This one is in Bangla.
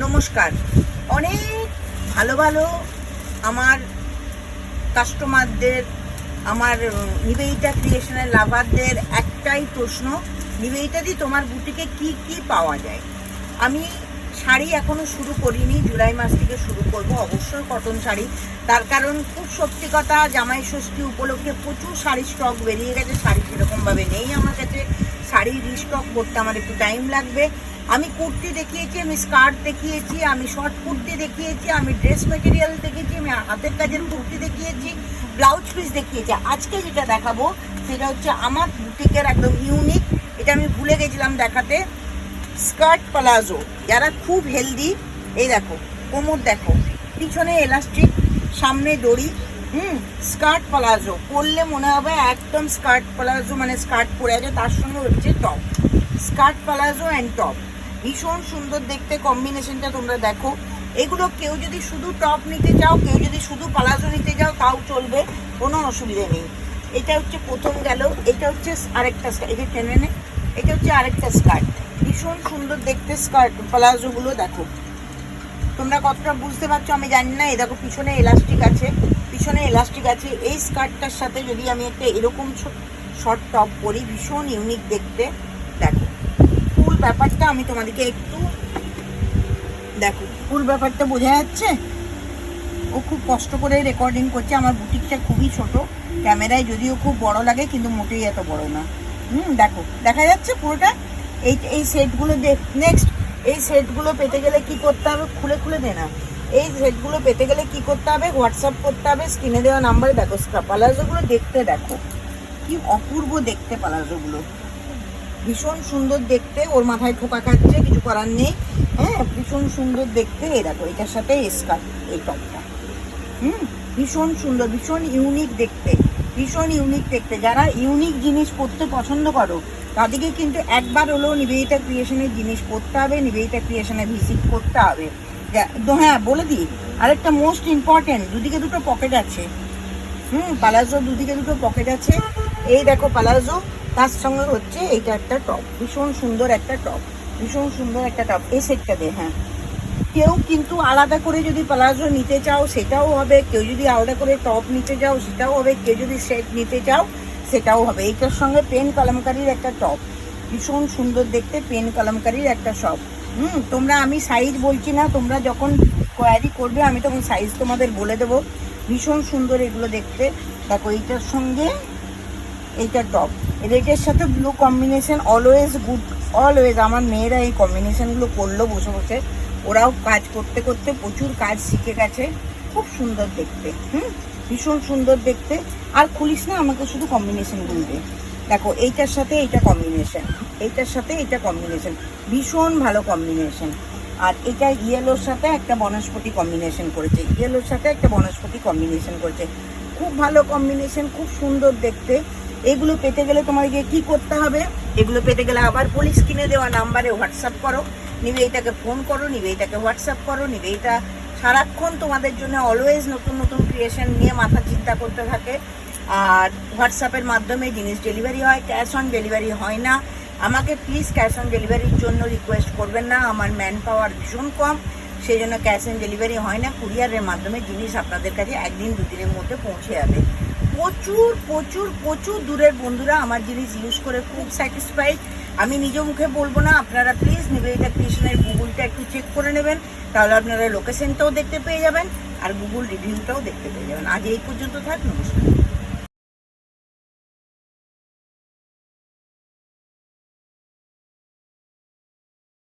নমস্কার। অনেক ভালো ভালো আমার কাস্টমারদের, আমার নিবেদিতা ক্রিয়েশনের লাভারদের একটাই প্রশ্ন, নিবেদিতাদি তোমার বুটিকে কি কি পাওয়া যায়? আমি শাড়ি এখনো শুরু করিনি, জুলাই মাস থেকে শুরু করব অবশ্যই কটন শাড়ি। তার কারণ খুব সত্যি কথা, জামাই ষষ্ঠী উপলক্ষে প্রচুর শাড়ি স্টক বেরিয়ে গেছে। শাড়ি সেরকমভাবে নেই আমার কাছে, শাড়ি রিস্টক করতে আমার একটু টাইম লাগবে। আমি কুর্তি দেখিয়েছি, আমি স্কার্ট দেখিয়েছি, আমি শর্ট কুর্তি দেখিয়েছি, আমি ড্রেস মেটেরিয়াল দেখেছি, আমি হাতের কাজের কুর্তি দেখিয়েছি, ব্লাউজ পিস দেখিয়েছি। আজকে যেটা দেখাবো সেটা হচ্ছে আমার বুটিকের একদম ইউনিক, এটা আমি ভুলে গেছিলাম দেখাতে, স্কার্ট প্লাজো। যারা খুব হেলদি, এই দেখো কোমর দেখো, পিছনে এলাস্টিক, সামনে দড়ি, স্কার্ট প্লাজো পরলে মনে হবে একদম স্কার্ট প্লাজো, মানে স্কার্ট পরে আছে, তার সঙ্গে হচ্ছে top. Skirt palazzo and top ভীষণ সুন্দর দেখতে কম্বিনেশনটা, তোমরা দেখো। এগুলো কেউ যদি শুধু টপ নিতে চাও, কেউ যদি শুধু প্লাজো নিতে চাও তাও চলবে, কোনো অসুবিধা নেই। এটা হচ্ছে প্রথম গেল, এটা হচ্ছে আরেকটা স্কার্ট, এটা টেনে নে, এটা হচ্ছে আরেকটা স্কার্ট। ভীষণ সুন্দর দেখতে স্কার্ট প্লাজোগুলো দেখো, তোমরা কতটা বুঝতে পারছো আমি জানি না। এই দেখো পিছনে এলাস্টিক আছে, পিছনে এলাস্টিক আছে। এই স্কার্টটার সাথে যদি আমি একটা এরকম শর্ট টপ পরি, ভীষণ ইউনিক দেখতে। দেখো ফুল ব্যাপারটা আমি তোমাদেরকে একটু দেখো, ফুল ব্যাপারটা বোঝা যাচ্ছে। ও খুব কষ্ট করে রেকর্ডিং করছে, আমার বুটিকটা খুবই ছোট, ক্যামেরায় যদিও খুব বড় লাগে কিন্তু মোটেই এত বড় না। দেখো দেখা যাচ্ছে পুরোটা। এই সেটগুলো নেক্সট, এই সেটগুলো পেতে গেলে কি করতে হবে, খুলে খুলে দে না। এই সেটগুলো পেতে গেলে কি করতে হবে, হোয়াটসঅ্যাপ করতে হবে, স্ক্রিনে দেওয়া নাম্বারে। দেখো প্লাজোগুলো দেখতে, দেখো কি অপূর্ব দেখতে প্লাজোগুলো, ভীষণ সুন্দর দেখতে। ওর মাথায় ঠোকা খাচ্ছে, কিছু করার নেই। হ্যাঁ, ভীষণ সুন্দর দেখতে। এই দেখো এটার সাথে স্কার্ট, এই টপটা ভীষণ সুন্দর, ভীষণ ইউনিক দেখতে, ভীষণ ইউনিক দেখতে। যারা ইউনিক জিনিস পরতে পছন্দ করো তাদেরকে কিন্তু একবার হলেও নিবেদিতা ক্রিয়েশনের জিনিস পরতে হবে, নিবেদিতা ক্রিয়েশনে ভিজিট করতে হবে। হ্যাঁ বলে দিই, আরেকটা মোস্ট ইম্পর্টেন্ট, দুদিকে দুটো পকেট আছে। প্লাজো দুদিকে দুটো পকেট আছে। এই দেখো প্লাজো, তার সঙ্গে হচ্ছে এইটা একটা টপ, ভীষণ সুন্দর একটা টপ, ভীষণ সুন্দর একটা টপ। এই সেটটা দে। হ্যাঁ, কেউ কিন্তু আলাদা করে যদি প্লাজো নিতে চাও সেটাও হবে, কেউ যদি আলাদা করে টপ নিতে চাও সেটাও হবে, কেউ যদি সেট নিতে চাও সেটাও হবে। এইটার সঙ্গে পেন কলমকারির একটা টপ, ভীষণ সুন্দর দেখতে, পেন কলমকারির একটা শপ। তোমরা, আমি সাইজ বলছি না, তোমরা যখন কোয়ারি করবে আমি তখন সাইজ তোমাদের বলে দেবো। ভীষণ সুন্দর এগুলো দেখতে। দেখো এইটার সঙ্গে এইটা টপ, রেডের সাথে blue combination, always good, always. আমার মেয়েরা এই কম্বিনেশনগুলো করলো বসে বসে, ওরাও কাজ করতে করতে প্রচুর কাজ শিখে গেছে। খুব সুন্দর দেখতে, ভীষণ সুন্দর দেখতে। আর খুলিস না, আমাকে শুধু কম্বিনেশনগুলো দে। দেখো এইটার সাথে এইটা কম্বিনেশন, এইটার সাথে এইটা কম্বিনেশন, ভীষণ ভালো কম্বিনেশন। আর এটা ইয়েলোর সাথে একটা বনস্পতি কম্বিনেশন করেছে, ইয়েলোর সাথে একটা বনস্পতি কম্বিনেশন করেছে, খুব ভালো কম্বিনেশন, খুব সুন্দর দেখতে। এগুলো পেতে গেলে তোমাদেরকে কি করতে হবে, এগুলো পেতে গেলে আবার পুলিশ কিনে দেওয়া নাম্বারে হোয়াটসঅ্যাপ করো, নিবেদিতাকে ফোন করো, নিবেদিতাকে হোয়াটসঅ্যাপ করো। নিবেদিতা সারাক্ষণ তোমাদের জন্য অলওয়েজ নতুন নতুন ক্রিয়েশন নিয়ে মাথা চিন্তা করতে থাকে। আর হোয়াটসঅ্যাপের মাধ্যমে জিনিস ডেলিভারি হয়, ক্যাশ অন ডেলিভারি হয় না। আমাকে প্লিজ ক্যাশ অন ডেলিভারির জন্য রিকোয়েস্ট করবেন না, আমার ম্যান পাওয়ার ভীষণ কম, সেই জন্য ক্যাশ অন ডেলিভারি হয় না। কুরিয়ারের মাধ্যমে জিনিস আপনাদের কাছে একদিন দুদিনের মধ্যে পৌঁছে যাবে। প্রচুর প্রচুর প্রচুর দূরের বন্ধুরা আমার জিনিস ইউজ করে খুব স্যাটিসফাইড। আমি নিজ মুখে বলবো না, আপনারা প্লিজ নিবেদিতা ক্রিয়েশনের গুগলটা একটু চেক করে নেবেন, তাহলে আপনারা লোকেশনটাও দেখতে পেয়ে যাবেন আর গুগল রিভিউটাও দেখতে পেয়ে যাবেন। আজ এই পর্যন্ত থাক, নমস্কার।